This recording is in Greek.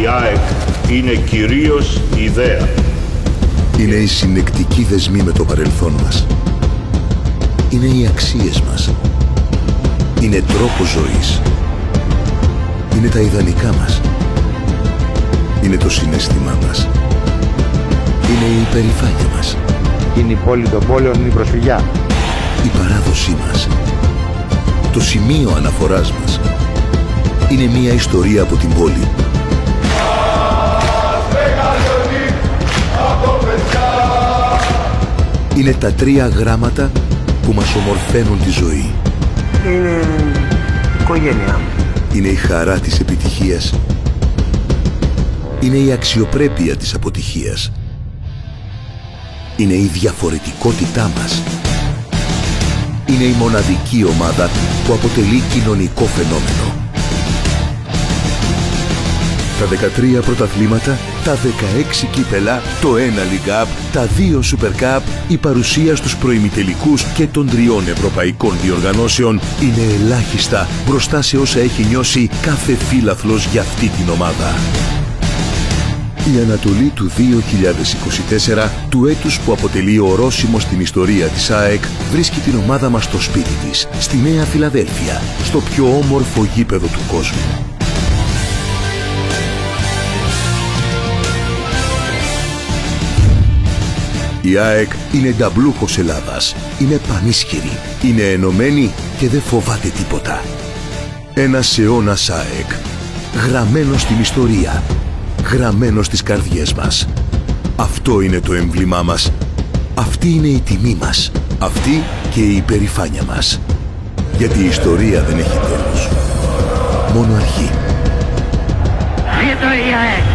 η ΑΕΚ είναι κυρίως ιδέα. Είναι οι συνεκτικοί δεσμοί με το παρελθόν μας. Είναι οι αξίες μας. Είναι τρόπος ζωής. Είναι τα ιδανικά μας. Είναι το συναίσθημά μας. Είναι η υπερηφάνεια μας. Είναι η πόλη των πόλεων, είναι η προσφυγιά. Η παράδοσή μας. Το σημείο αναφοράς μας. Είναι μια ιστορία από την πόλη. Είναι τα 3 γράμματα που μας ομορφαίνουν τη ζωή. Είναι η οικογένειά μου. Είναι η χαρά της επιτυχίας. Είναι η αξιοπρέπεια της αποτυχίας. Είναι η διαφορετικότητά μας. Είναι η μοναδική ομάδα που αποτελεί κοινωνικό φαινόμενο. Τα 13 πρωταθλήματα, τα 16 κύπελα, το 1 League Cup, τα 2 Super Cup, η παρουσία στους προημιτελικούς και των 3 ευρωπαϊκών διοργανώσεων είναι ελάχιστα μπροστά σε όσα έχει νιώσει κάθε φίλαθλος για αυτή την ομάδα. Η Ανατολή του 2024, του έτους που αποτελεί ορόσημο στην ιστορία της ΑΕΚ, βρίσκει την ομάδα μας στο σπίτι της, στη Νέα Φιλαδέλφια, στο πιο όμορφο γήπεδο του κόσμου. Η ΑΕΚ είναι νταμπλούχος Ελλάδας, είναι πανίσχυρη, είναι ενωμένη και δεν φοβάται τίποτα. Ένας αιώνας ΑΕΚ, γραμμένος στην ιστορία, γραμμένος στις καρδιές μας. Αυτό είναι το έμβλημά μας, αυτή είναι η τιμή μας, αυτή και η υπερηφάνεια μας. Γιατί η ιστορία δεν έχει τέλος, μόνο αρχή. Ζήτω η ΑΕΚ!